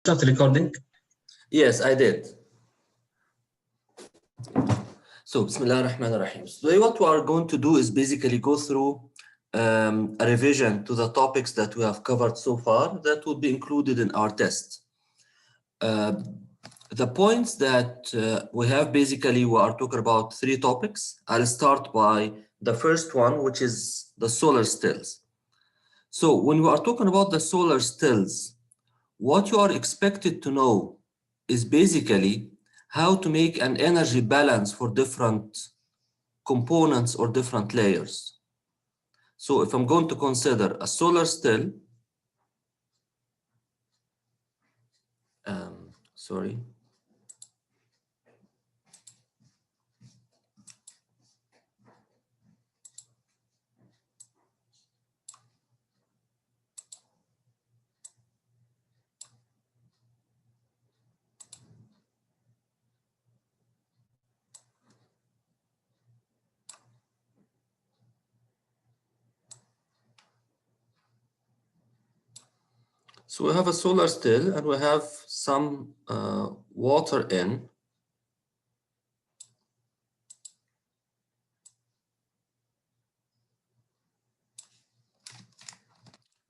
Start recording. Yes, I did. So, Bismillah ar-Rahman ar-Rahim. Today what we are going to do is basically go through a revision to the topics that we have covered so far that will be included in our test. The points that we have basically, we are talking about three topics. I'll start by the first one, which is the solar stills. So when we are talking about the solar stills, what you are expected to know is basically how to make an energy balance for different components or different layers. So if I'm going to consider a solar still, sorry. So we have a solar still and we have some water in.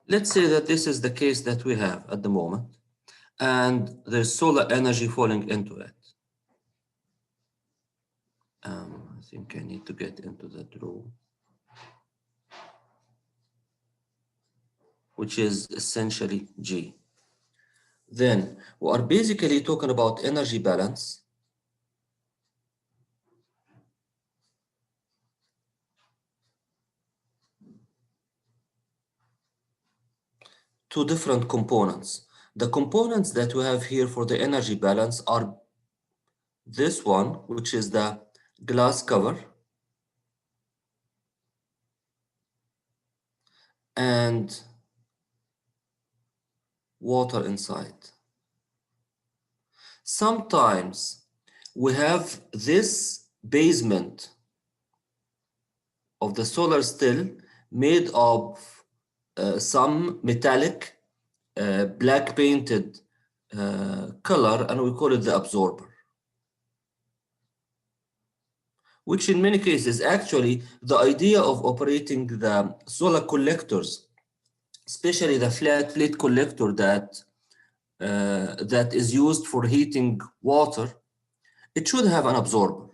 Let's say that this is the case that we have at the moment, and there's solar energy falling into it. I think I need to get into the draw, which is essentially G. Then we are basically talking about energy balance. Two different components. The components that we have here for the energy balance are this one, which is the glass cover, and water inside. Sometimes we have this basement of the solar still made of some metallic black painted color, and we call it the absorber, which in many cases actually the idea of operating the solar collectors, especially the flat plate collector that is used for heating water, it should have an absorber,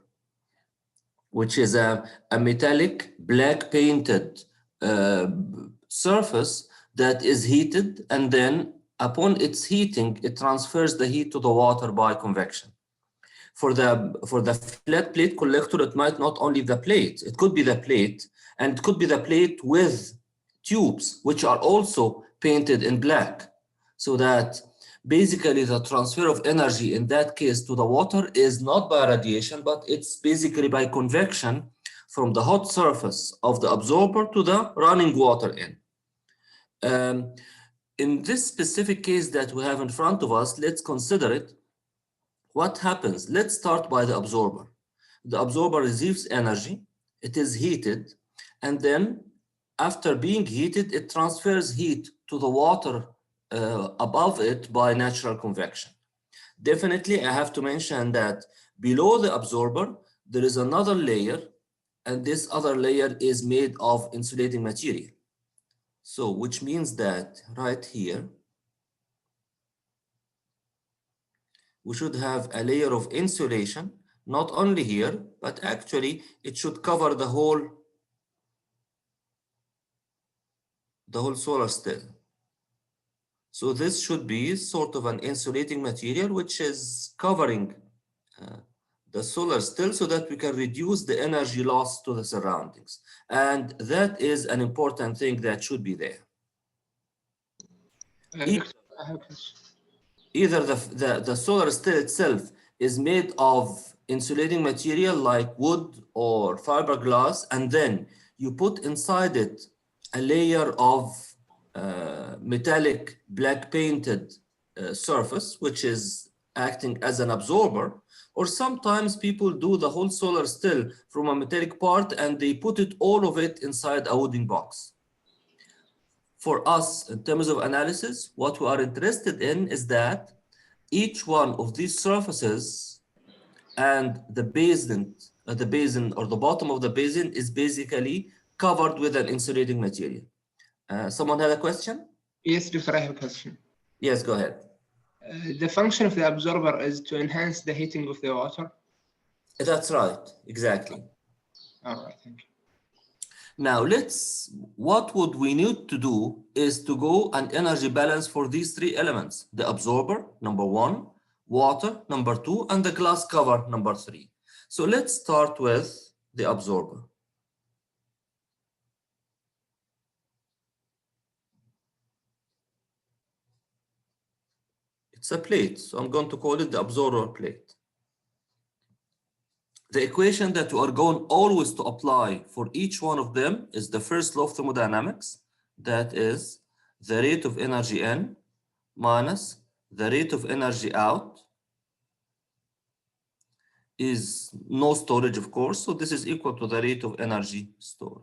which is a metallic black painted surface that is heated, and then upon its heating, it transfers the heat to the water by convection. For the flat plate collector, it might not only the plate, it could be the plate, and it could be the plate with tubes, which are also painted in black, so that basically the transfer of energy in that case to the water is not by radiation, but it's basically by convection from the hot surface of the absorber to the running water in. In this specific case that we have in front of us, let's consider it. What happens? Let's start by the absorber. The absorber receives energy, it is heated, and then after being heated, it transfers heat to the water above it by natural convection. Definitely, I have to mention that below the absorber, there is another layer, and this other layer is made of insulating material. So, which means that right here, we should have a layer of insulation, not only here, but actually it should cover the whole solar still. So this should be sort of an insulating material which is covering the solar still so that we can reduce the energy loss to the surroundings. And that is an important thing that should be there. Either the solar still itself is made of insulating material like wood or fiberglass, and then you put inside it a layer of metallic black painted surface, which is acting as an absorber, or sometimes people do the whole solar still from a metallic part and they put it all of it inside a wooden box. For us, in terms of analysis, what we are interested in is that each one of these surfaces and the basin or the bottom of the basin is basically covered with an insulating material. Someone had a question? Yes, Doctor, I have a question. Yes, go ahead. The function of the absorber is to enhance the heating of the water? That's right, exactly. All right, thank you. Now what would we need to do is to go an energy balance for these three elements: the absorber, number one, water, number two, and the glass cover, number three. So let's start with the absorber. It's a plate, so I'm going to call it the absorber plate. The equation that we are going always to apply for each one of them is the first law of thermodynamics. That is the rate of energy in minus the rate of energy out is no storage, of course. So this is equal to the rate of energy stored.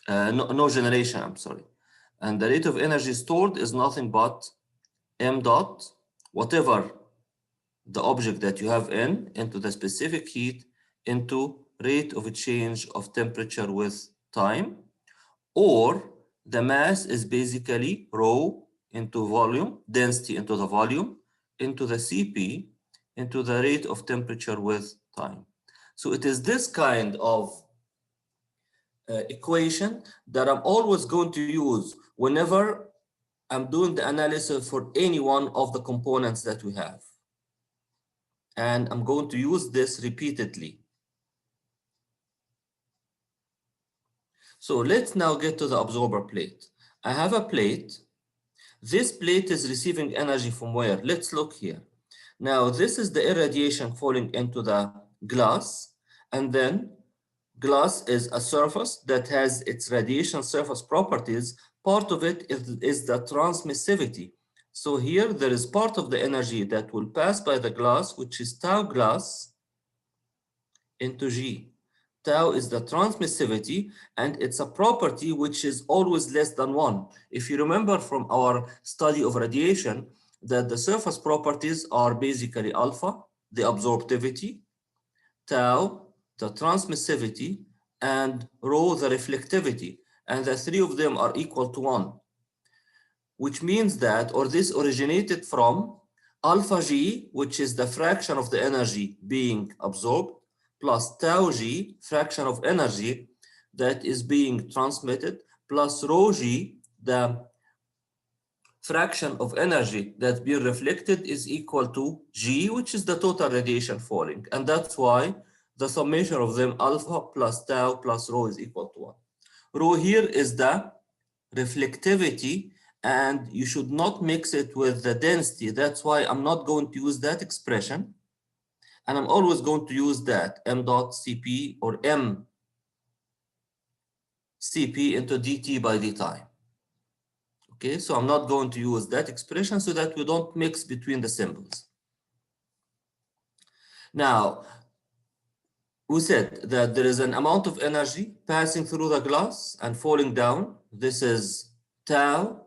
No generation, I'm sorry. And the rate of energy stored is nothing but m dot, whatever the object that you have into the specific heat into rate of change of temperature with time, or the mass is basically rho into volume, density into the volume, into the Cp, into the rate of temperature with time. So it is this kind of equation that I'm always going to use whenever I'm doing the analysis for any one of the components that we have. And I'm going to use this repeatedly. So let's now get to the absorber plate. I have a plate. This plate is receiving energy from where? Let's look here. Now, this is the irradiation falling into the glass, and then glass is a surface that has its radiation surface properties. Part of it is the transmissivity. So here there is part of the energy that will pass by the glass, which is tau glass into G. Tau is the transmissivity, and it's a property which is always less than 1. If you remember from our study of radiation, that the surface properties are basically alpha, the absorptivity, tau, the transmissivity, and rho, the reflectivity. And the three of them are equal to 1. Which means that, or this originated from alpha G, which is the fraction of the energy being absorbed, plus tau G, fraction of energy that is being transmitted, plus rho G, the fraction of energy that's being reflected, is equal to G, which is the total radiation falling. And that's why the summation of them, alpha plus tau plus rho, is equal to 1. Rho here is the reflectivity, and you should not mix it with the density. That's why I'm not going to use that expression. And I'm always going to use that m dot Cp or m Cp into dt by dt. Okay, so I'm not going to use that expression so that we don't mix between the symbols. Now, we said that there is an amount of energy passing through the glass and falling down. This is tau,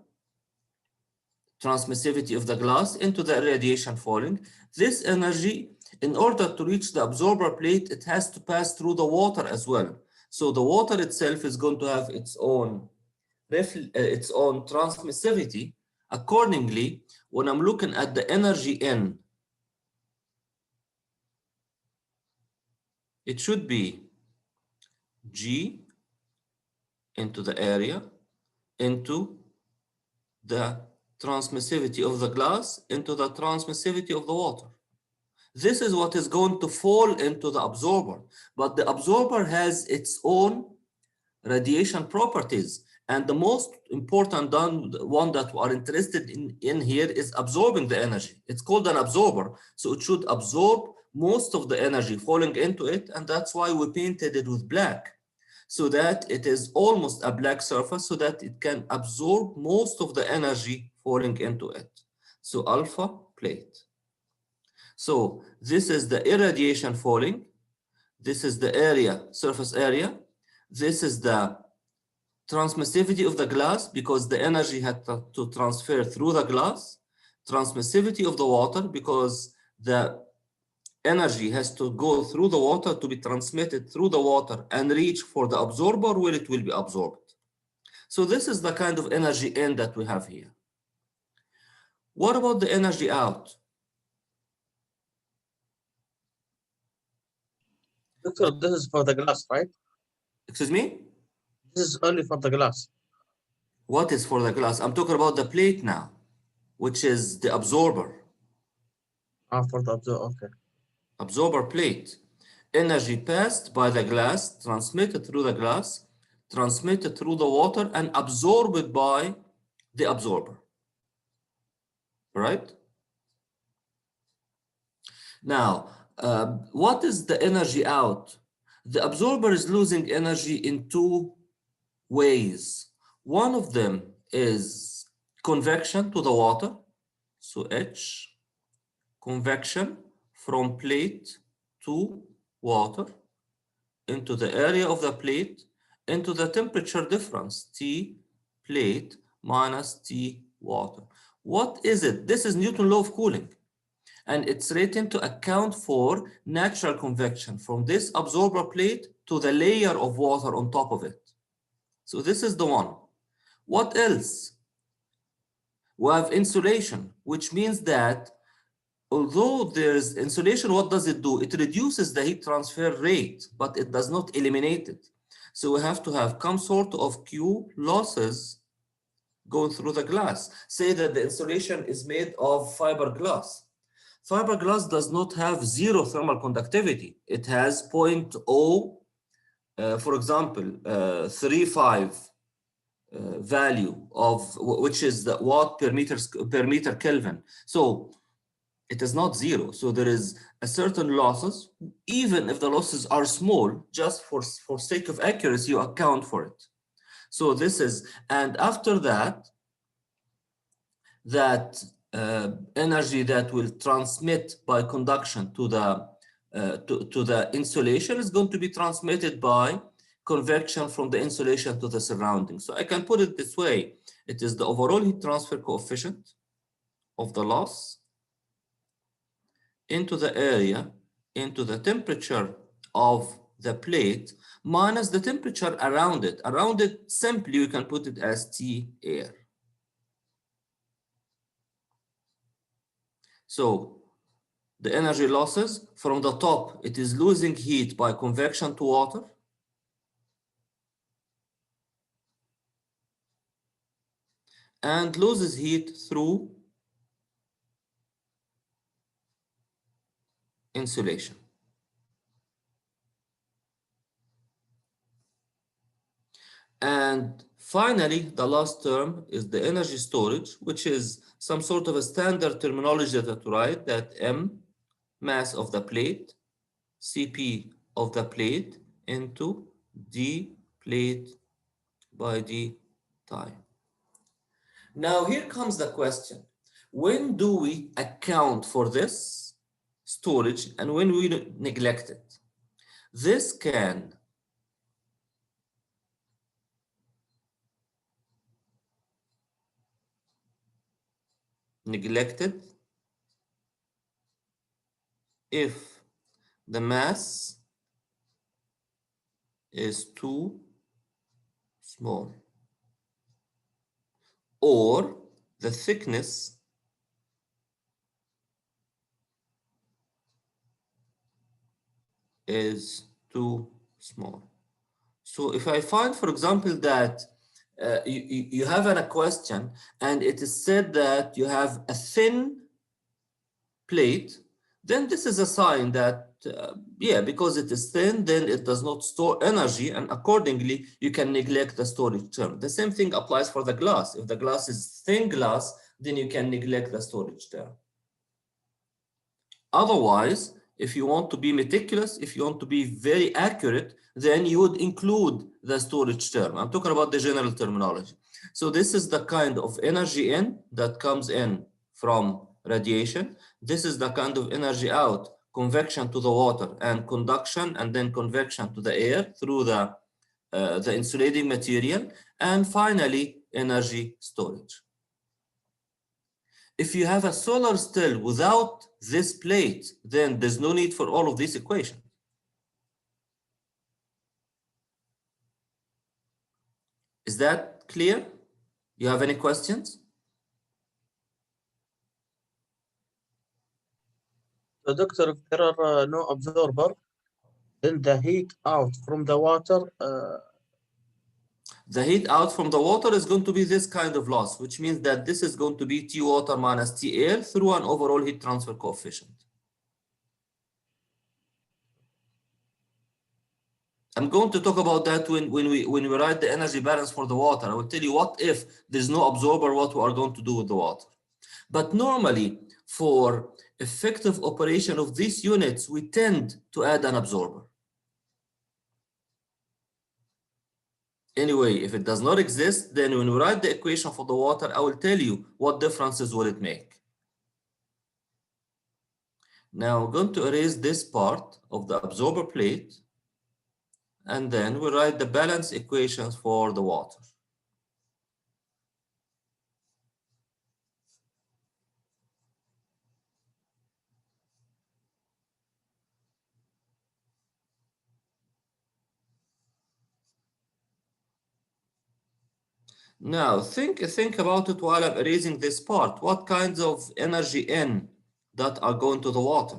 transmissivity of the glass, into the radiation falling. This energy, in order to reach the absorber plate, it has to pass through the water as well. So the water itself is going to have its own transmissivity. Accordingly, when I'm looking at the energy in, it should be G into the area into the transmissivity of the glass into the transmissivity of the water. This is what is going to fall into the absorber, but the absorber has its own radiation properties. And the most important one that we are interested in here is absorbing the energy. It's called an absorber. So it should absorb most of the energy falling into it. And that's why we painted it with black, so that it is almost a black surface, so that it can absorb most of the energy falling into it. So alpha plate. So this is the irradiation falling. This is the area, surface area. This is the transmissivity of the glass, because the energy had to transfer through the glass. transmissivity of the water, because the energy has to go through the water to be transmitted through the water and reach for the absorber where it will be absorbed. So this is the kind of energy in that we have here. What about the energy out? Doctor, this is for the glass, right? Excuse me? This is only for the glass. What is for the glass? I'm talking about the plate now, which is the absorber. For the okay. Absorber plate. Energy passed by the glass, transmitted through the glass, transmitted through the water, and absorbed by the absorber. Right? Now, what is the energy out? The absorber is losing energy in two ways. One of them is convection to the water. So H, convection from plate to water into the area of the plate, into the temperature difference, T plate minus T water. What is it? This is Newton's law of cooling. And it's written to account for natural convection from this absorber plate to the layer of water on top of it. So this is the one. What else? We have insulation, which means that although there's insulation, what does it do? It reduces the heat transfer rate, but it does not eliminate it. So we have to have some sort of Q losses going through the glass. Say that the insulation is made of fiberglass. Fiberglass does not have zero thermal conductivity. It has 0.0, for example, 35 value of which is the watt per meter Kelvin. So it is not zero. So there is a certain losses, even if the losses are small, just for sake of accuracy, you account for it. So this is, and after that, energy that will transmit by conduction to the insulation is going to be transmitted by convection from the insulation to the surroundings. So I can put it this way. It is the overall heat transfer coefficient of the loss into the area, into the temperature of the plate, minus the temperature around it. Around it, simply, you can put it as T air. So the energy losses from the top, it is losing heat by convection to water. And loses heat through insulation. And finally, the last term is the energy storage, which is some sort of a standard terminology that I write, that M, mass of the plate, Cp of the plate, into d plate by d time. Now here comes the question. When do we account for this storage and when we neglect it? This can neglected if the mass is too small or the thickness is too small. So if I find, for example, that you have a question and it is said that you have a thin plate, then this is a sign that, yeah, because it is thin, then it does not store energy, and accordingly, you can neglect the storage term. The same thing applies for the glass. If the glass is thin glass, then you can neglect the storage term. Otherwise, if you want to be meticulous, if you want to be very accurate, then you would include the storage term. I'm talking about the general terminology. So this is the kind of energy in that comes in from radiation. This is the kind of energy out, convection to the water and conduction, and then convection to the air through the insulating material. And finally, energy storage. If you have a solar still without this plate, then there's no need for all of these equations. Is that clear? You have any questions? So, doctor, if there are no absorber, then the heat out from the water. The heat out from the water is going to be this kind of loss, which means that this is going to be T water minus T air through an overall heat transfer coefficient. I'm going to talk about that when we write the energy balance for the water. I will tell you what if there's no absorber, what we are going to do with the water. But normally, for effective operation of these units, we tend to add an absorber. Anyway, if it does not exist, then when we write the equation for the water, I will tell you what differences will it make. Now I'm going to erase this part of the absorber plate, and then we write the balance equations for the water. Now think about it while I'm erasing this part. What kinds of energy N that are going to the water?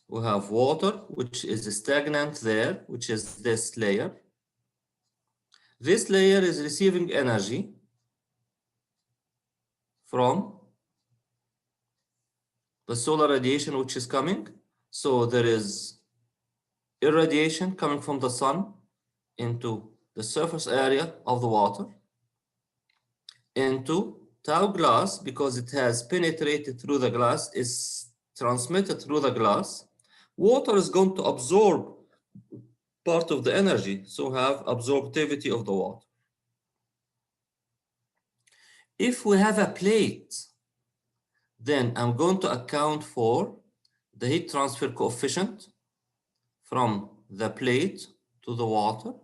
We have water, which is stagnant there, which is this layer. This layer is receiving energy from the solar radiation which is coming. So there is irradiation coming from the sun into the surface area of the water, into tau glass, because it has penetrated through the glass, is transmitted through the glass. Water is going to absorb part of the energy, so have absorptivity of the water. If we have a plate, then I'm going to account for the heat transfer coefficient from the plate to the water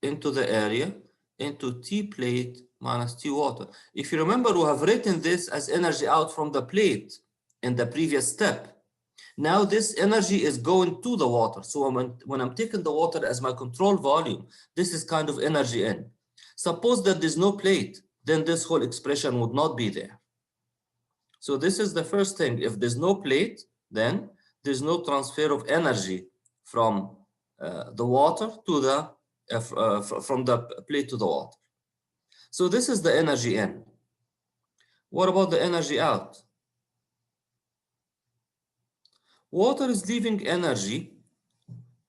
into the area into T plate minus T water. If you remember, we have written this as energy out from the plate in the previous step. Now this energy is going to the water. So when I'm taking the water as my control volume, this is kind of energy in. Suppose that there's no plate, then this whole expression would not be there. So this is the first thing. If there's no plate, then there's no transfer of energy from the water to the from the plate to the water. So this is the energy in. What about the energy out? Water is leaving energy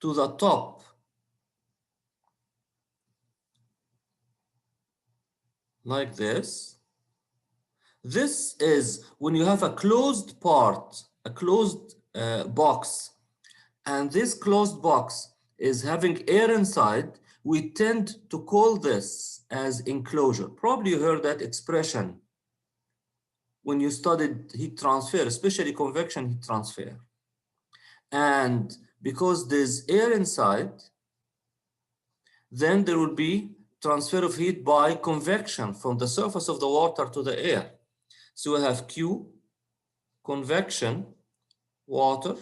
to the top like this. This is when you have a closed part, a closed box, and this closed box is having air inside, we tend to call this as enclosure. Probably you heard that expression when you studied heat transfer, especially convection heat transfer. And because there's air inside, then there will be transfer of heat by convection from the surface of the water to the air. So we have Q, convection, water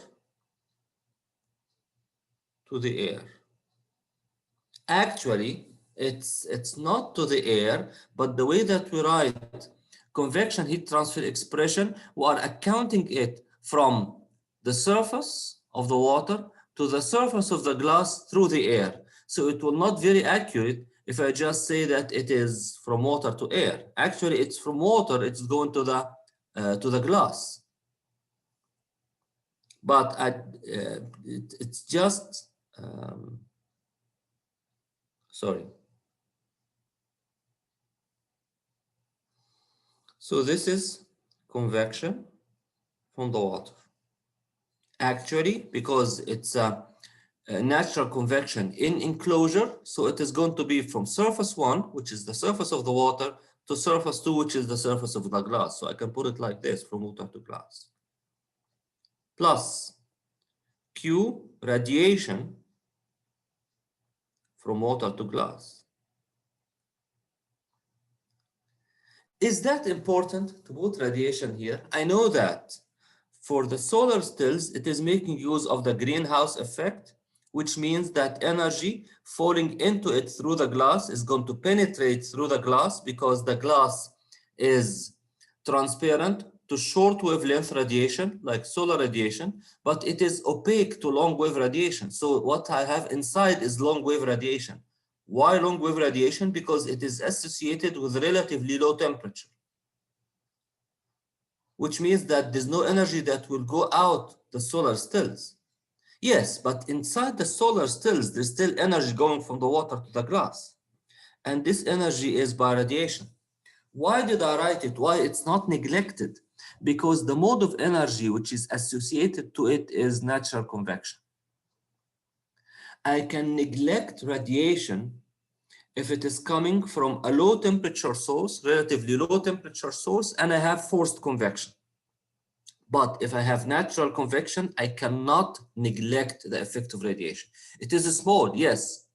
to the air. Actually, it's not to the air, but the way that we write convection heat transfer expression, we are accounting it from the surface of the water to the surface of the glass through the air. So it will not be very accurate if I just say that it is from water to air. Actually, it's from water, it's going to the glass. But it's just, sorry. So this is convection from the water. Actually, because it's a natural convection in enclosure, so it is going to be from surface 1, which is the surface of the water, to surface 2, which is the surface of the glass. So I can put it like this, from water to glass. Plus Q, radiation from water to glass. Is that important to put radiation here? I know that for the solar stills, it is making use of the greenhouse effect, which means that energy falling into it through the glass is going to penetrate through the glass because the glass is transparent to short wavelength radiation, like solar radiation, but it is opaque to long wave radiation. So what I have inside is long wave radiation. Why long wave radiation? Because it is associated with relatively low temperature, which means that there's no energy that will go out the solar stills. Yes, but inside the solar stills, there's still energy going from the water to the glass. And this energy is by radiation. Why did I write it? Why it's not neglected? Because the mode of energy which is associated to it is natural convection. I can neglect radiation if it is coming from a low temperature source, relatively low temperature source, and I have forced convection. But if I have natural convection, I cannot neglect the effect of radiation. It is small, yes,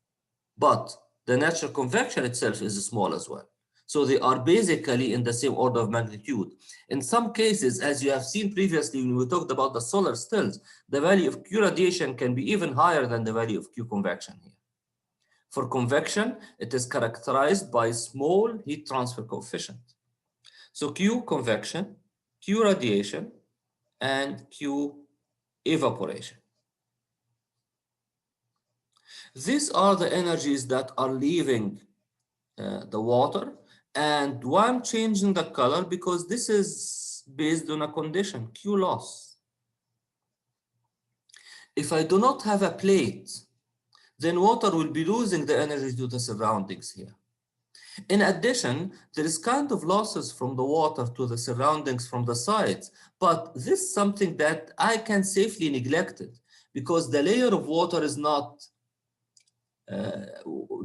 but the natural convection itself is small as well. So they are basically in the same order of magnitude. In some cases, as you have seen previously when we talked about the solar stills, the value of Q radiation can be even higher than the value of Q convection here. For convection, it is characterized by small heat transfer coefficient. So Q convection, Q radiation, and Q evaporation. These are the energies that are leaving the water. And why I'm changing the color? Because this is based on a condition, Q loss. If I do not have a plate, then water will be losing the energy to the surroundings here. In addition, there is kind of losses from the water to the surroundings from the sides, but this is something that I can safely neglect it because the layer of water is not,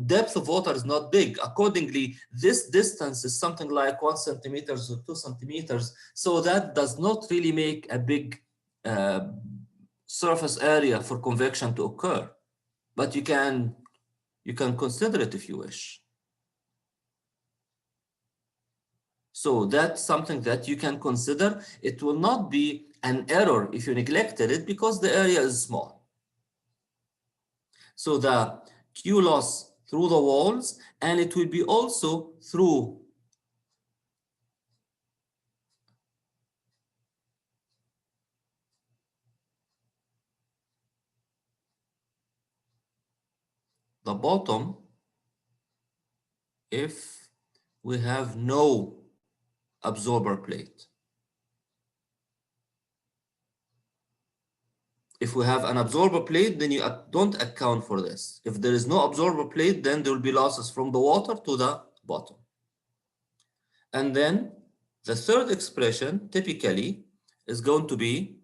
depth of water is not big. Accordingly, this distance is something like 1 centimeter or 2 centimeters. So that does not really make a big surface area for convection to occur. But you can consider it if you wish. So that's something that you can consider. It will not be an error if you neglected it because the area is small. So the Q loss through the walls, and it will be also through the bottom if we have no absorber plate. If we have an absorber plate, then you don't account for this. If there is no absorber plate, then there will be losses from the water to the bottom. And then the third expression typically is going to be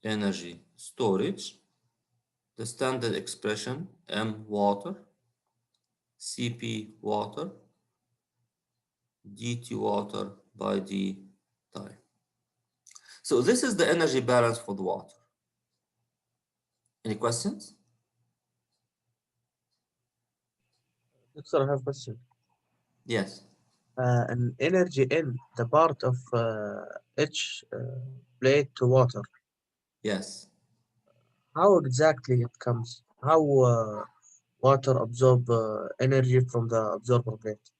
energy storage, the standard expression M water, Cp water, dt water by d time. So this is the energy balance for the water. Any questions? Doctor, I have a question. Yes. An energy in the part of each plate to water. Yes. How exactly it comes? How water absorb energy from the absorber plate?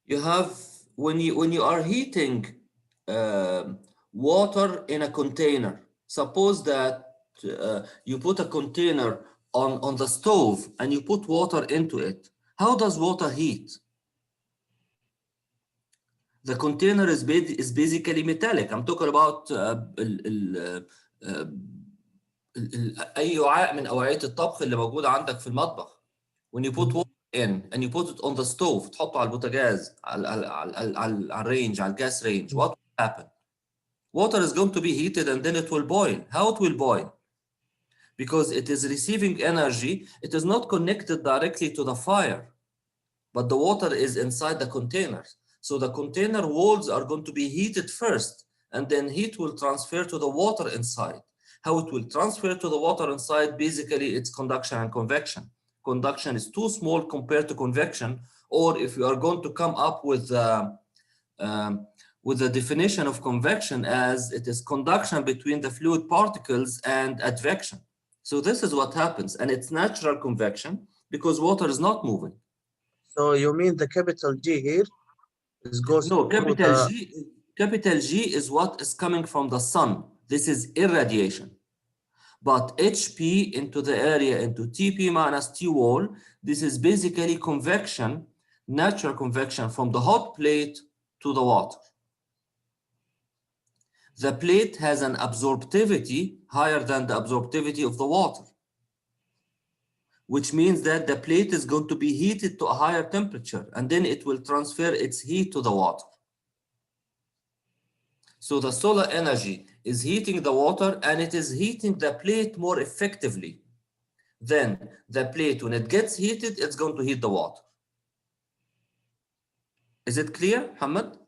You have when you are heating water in a container. Suppose that you put a container on the stove and you put water into it. How does water heat? The container is basically metallic. I'm talking about أي وعاء من أوعية الطبخ اللي موجودة عندك في المطبخ. When you put water in and you put it on the stove, تحطه على البوتاجاز على الرينج على الجاس range, what will happen? Water is going to be heated and then it will boil. How it will boil? Because it is receiving energy, it is not connected directly to the fire, but the water is inside the containers. So the container walls are going to be heated first and then heat will transfer to the water inside. How it will transfer to the water inside? Basically, it's conduction and convection. Conduction is too small compared to convection, or if you are going to come up with the definition of convection as it is conduction between the fluid particles and advection. So this is what happens, and it's natural convection because water is not moving. So you mean the capital G here is goes No, through the capital G is what is coming from the sun. This is irradiation. But HP into the area into TP minus T wall, this is basically convection, natural convection from the hot plate to the water. The plate has an absorptivity higher than the absorptivity of the water, which means that the plate is going to be heated to a higher temperature, and then it will transfer its heat to the water. So the solar energy is heating the water, and it is heating the plate more effectively. Then the plate, when it gets heated, it's going to heat the water. Is it clear, Hamad?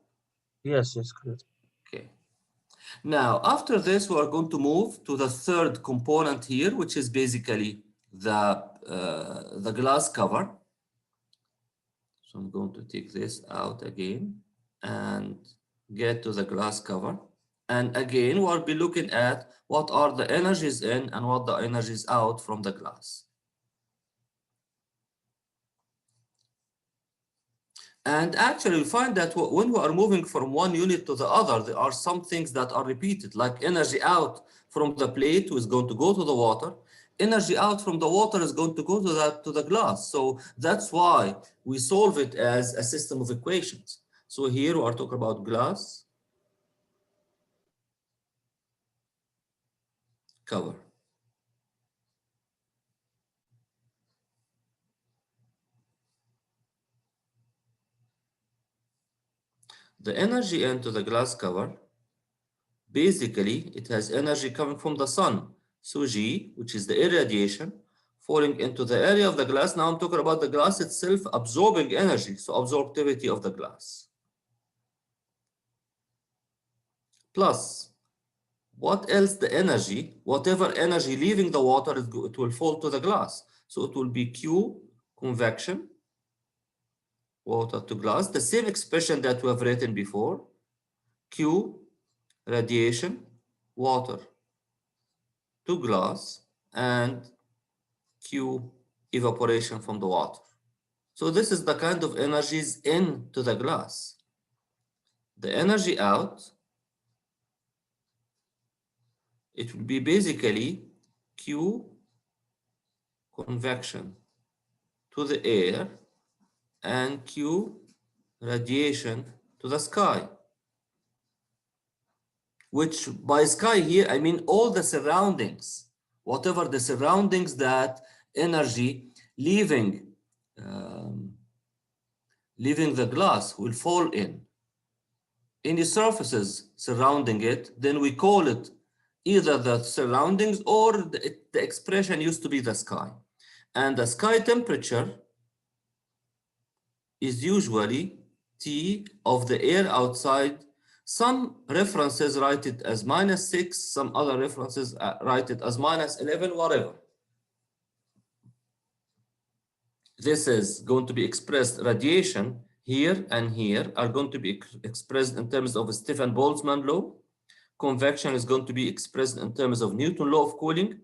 yes, good. Okay. Now, after this, we are going to move to the third component here, which is basically the glass cover. So I'm going to take this out again and get to the glass cover. And again, we'll be looking at what are the energies in and what the energies out from the glass. And actually, we find that when we are moving from one unit to the other, there are some things that are repeated, like energy out from the plate is going to go to the water. Energy out from the water is going to go to the glass. So that's why we solve it as a system of equations. So here we are talking about glass cover. The energy into the glass cover, basically, it has energy coming from the sun. So G, which is the irradiation, falling into the area of the glass. Now I'm talking about the glass itself absorbing energy, so absorptivity of the glass. Plus, what else the energy, whatever energy leaving the water, it will fall to the glass. So it will be Q, convection, water to glass, the same expression that we have written before, Q, radiation, water to glass, and Q, evaporation from the water. So this is the kind of energies into the glass. The energy out, it will be basically Q, convection to the air, and Q, radiation to the sky. Which by sky here, I mean all the surroundings, whatever the surroundings that energy leaving the glass will fall in. Any surfaces surrounding it, then we call it either the surroundings or the expression used to be the sky. And the sky temperature is usually T of the air outside. Some references write it as -6, some other references write it as -11, whatever. This is going to be expressed, radiation here and here are going to be expressed in terms of Stefan Boltzmann law. Convection is going to be expressed in terms of Newton law of cooling.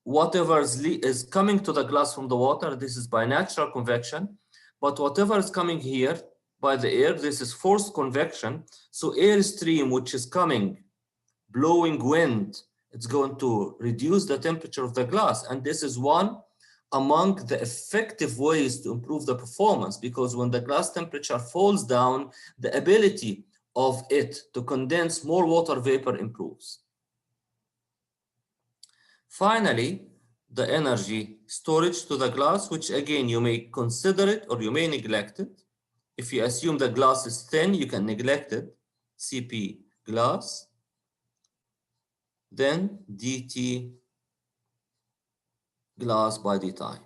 Whatever is coming to the glass from the water, this is by natural convection. But whatever is coming here by the air, this is forced convection. So air stream, which is coming, blowing wind, it's going to reduce the temperature of the glass. And this is one among the effective ways to improve the performance, because when the glass temperature falls down, the ability of it to condense more water vapor improves. Finally, the energy storage to the glass, which again, you may consider it or you may neglect it. If you assume the glass is thin, you can neglect it. Cp glass, then dt glass by dt.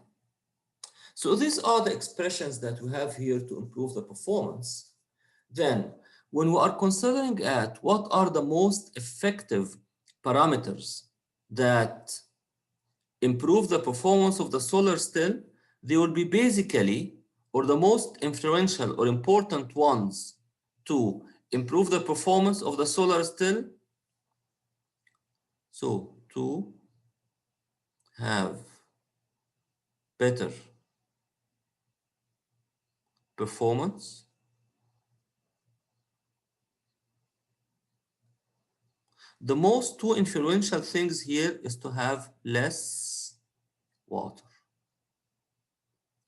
So these are the expressions that we have here to improve the performance. Then when we are considering at what are the most effective parameters that improve the performance of the solar cell, they will be basically, or the most influential or important ones to improve the performance of the solar cell. So to have better performance, the most two influential things here is to have less water.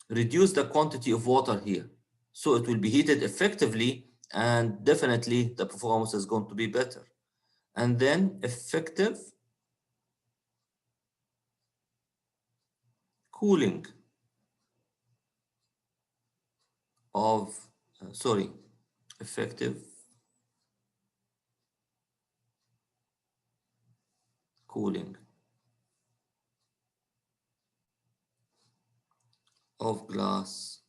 Reduce the quantity of water here. So it will be heated effectively, and definitely the performance is going to be better. And then effective cooling of, effective cooling of glass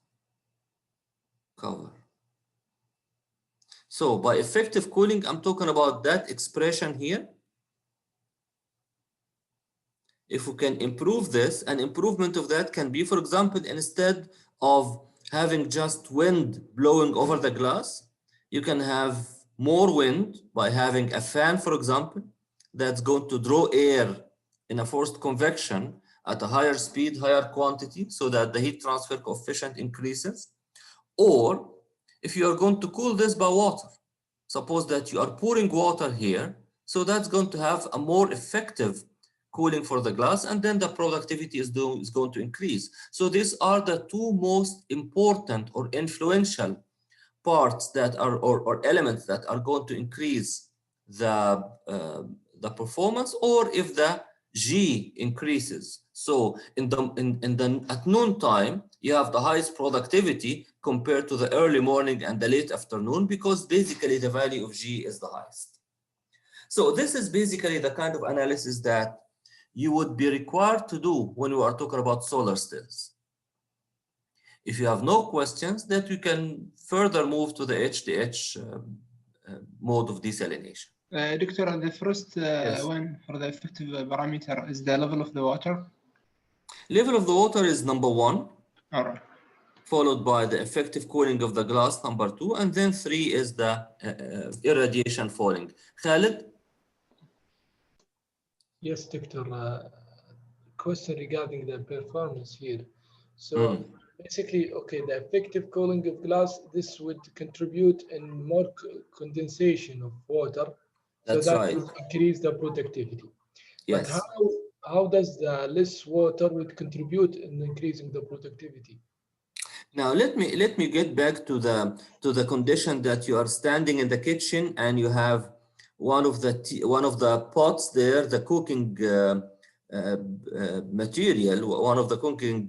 cover. So by effective cooling, I'm talking about that expression here. If we can improve this, an improvement of that can be, for example, instead of having just wind blowing over the glass, you can have more wind by having a fan, for example, that's going to draw air in a forced convection at a higher speed, higher quantity, so that the heat transfer coefficient increases. Or if you are going to cool this by water, suppose that you are pouring water here, so that's going to have a more effective cooling for the glass, and then the productivity is going to increase. So these are the two most important or influential parts that are, or elements that are going to increase the performance, or if the G increases. So at noon time, you have the highest productivity compared to the early morning and the late afternoon, because basically the value of G is the highest. So this is basically the kind of analysis that you would be required to do when we are talking about solar cells. If you have no questions, that we can further move to the HDH mode of desalination. Doctor, the first Yes. one for the effective parameter is the level of the water. Level of the water is number 1. All right. Followed by the effective cooling of the glass, number 2, and then 3 is the irradiation falling. Khalid? Yes, Doctor. Question regarding the performance here. So basically, okay, the effective cooling of glass, this would contribute in more condensation of water. That's so that right. would increase the productivity. Yes. But how does the less water would contribute in increasing the productivity? Now let me get back to the condition that you are standing in the kitchen and you have one of the pots there, the cooking material, one of the cooking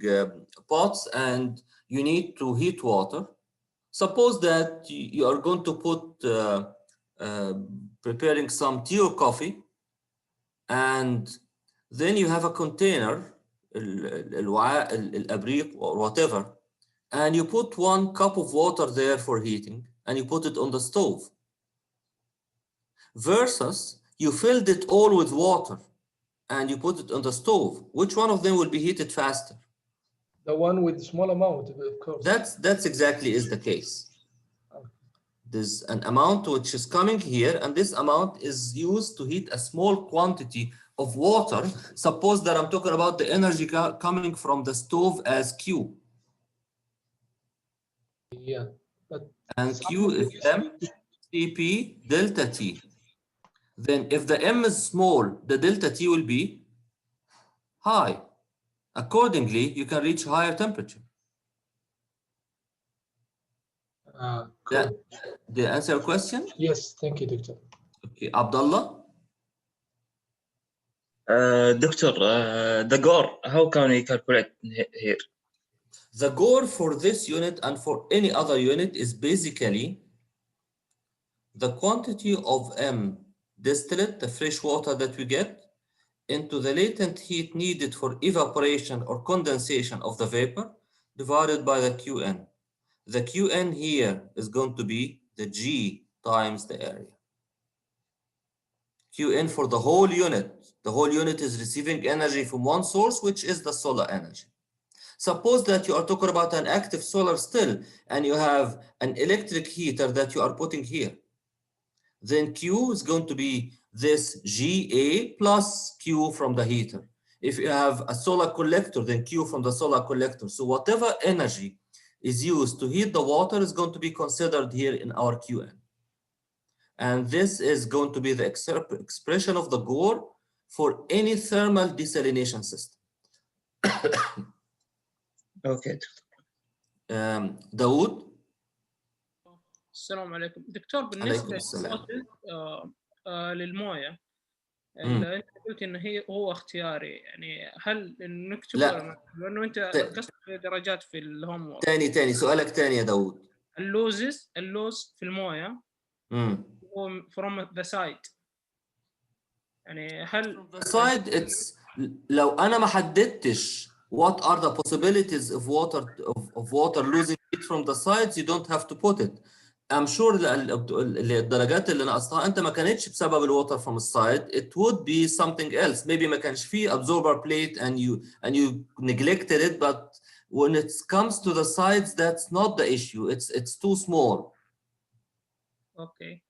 pots, and you need to heat water. Suppose that you are going to put preparing some tea or coffee, and then you have a container, الأبريق or whatever, and you put 1 cup of water there for heating, and you put it on the stove. Versus you filled it all with water and you put it on the stove. Which one of them will be heated faster? The one with small amount, of course. That's exactly is the case. There's an amount which is coming here, and this amount is used to heat a small quantity of water. Suppose that I'm talking about the energy coming from the stove as Q. Yeah, but and Q is M Cp delta T. Then if the M is small, the delta T will be high. Accordingly, you can reach higher temperature. cool. Did I answer your question? Yes, thank you, Doctor. Okay, Abdullah? Doctor, the GOR, how can we calculate here? The GOR for this unit and for any other unit is basically the quantity of M distillate, the fresh water that we get, into the latent heat needed for evaporation or condensation of the vapor, divided by the Qn. The Qn here is going to be the G times the area. Qn for the whole unit. The whole unit is receiving energy from one source, which is the solar energy. Suppose that you are talking about an active solar still, and you have an electric heater that you are putting here. Then Q is going to be this GA plus Q from the heater. If you have a solar collector, then Q from the solar collector. So whatever energy is used to heat the water is going to be considered here in our Qn. And this is going to be the expression of the Gore for any thermal desalination system. اوكي. داود. السلام عليكم دكتور. عليكم بالنسبة السلام. للموية اللي انت قلت انه هو اختياري، يعني هل نكتبه لا. لانه انت قصدك درجات في الهوم وورك. تاني سؤالك تاني يا داود. اللوز في الموية هو from the side، يعني هل from the side it's لو انا ما حددتش what are the possibilities of water losing heat from the sides, you don't have to put it. I'm sure الدرجات اللي نقصتها انت ما كانتش بسبب الwater from the side. It would be something else. Maybe ما كانش فيه absorber plate and you neglected it, but when it comes to the sides, that's not the issue. It's too small. اوكي.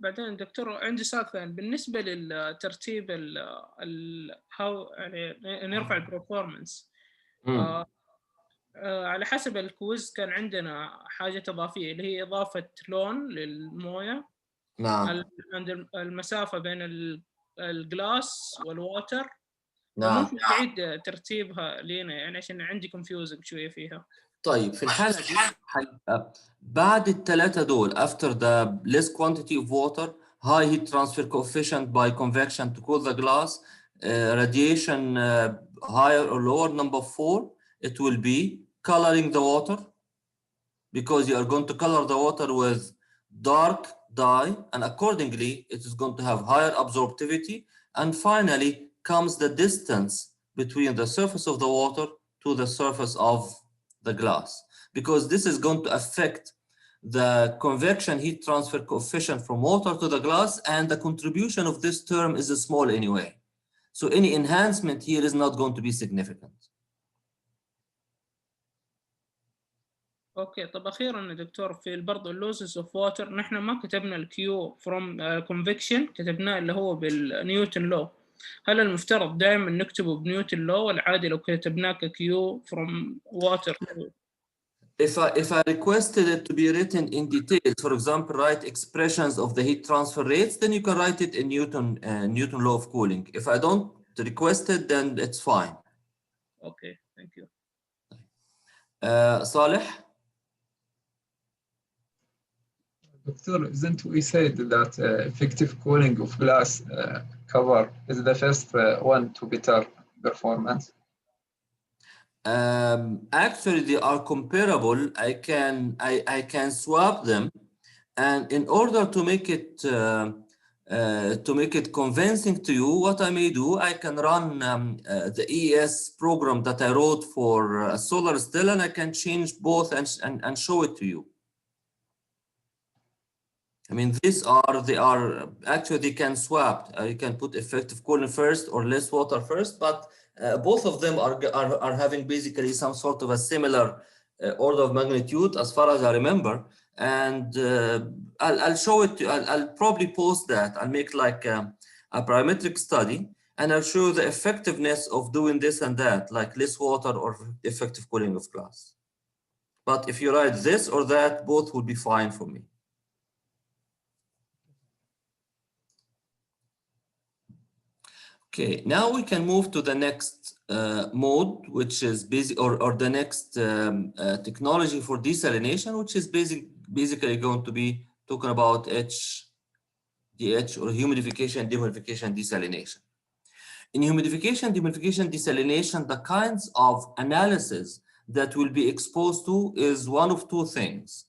بعدين دكتور عندي سؤال ثاني بالنسبة للترتيب how يعني نرفع البرفورمانس. على حسب الكويز كان عندنا حاجة إضافية اللي هي إضافة لون للموية. نعم. عند المسافة بين الجلاس والواتر. نعم. ممكن تعيد ترتيبها لينا يعني عشان عندي confusing شوية فيها. طيب في الحالة دي بعد الثلاثة دول after the less quantity of water, high heat transfer coefficient by convection to cool the glass, radiation higher or lower, number 4, it will be coloring the water, because you are going to color the water with dark dye, and accordingly it is going to have higher absorptivity. And finally comes the distance between the surface of the water to the surface of the glass, because this is going to affect the convection heat transfer coefficient from water to the glass, and the contribution of this term is small anyway. So any enhancement here is not going to be significant. اوكي. طب اخيرا دكتور في برضه اللوزز اوف واتر نحن ما كتبنا الكيو فروم كونفكشن، كتبناه اللي هو بالنيوتن لو. هل المفترض دائما نكتبه بنيوتن لو والعادي لو كتبناه كيو فروم واتر؟ If I requested it to be written in details, for example, write expressions of the heat transfer rates, then you can write it in Newton law of cooling. If I don't request it, then it's fine. Okay, thank you. Saleh? Doctor, isn't we said that effective cooling of glass cover is the first one to better performance? Actually, they are comparable. I can swap them, and in order to make it convincing to you, what I may do, I can run the ES program that I wrote for solar still, and I can change both and show it to you. I mean, actually they can swap. You can put effective cooling first or less water first, but both of them are having basically some sort of a similar order of magnitude as far as I remember. And I'll show it. I'll probably post that. I'll make like a parametric study, and I'll show you the effectiveness of doing this and that, like less water or effective cooling of glass. But if you write this or that, both would be fine for me. Okay, now we can move to the next mode, which is basic, or the next technology for desalination, which is basically going to be talking about HDH, or humidification, dehumidification, desalination. In humidification, dehumidification, desalination, the kinds of analysis that will be exposed to is one of two things.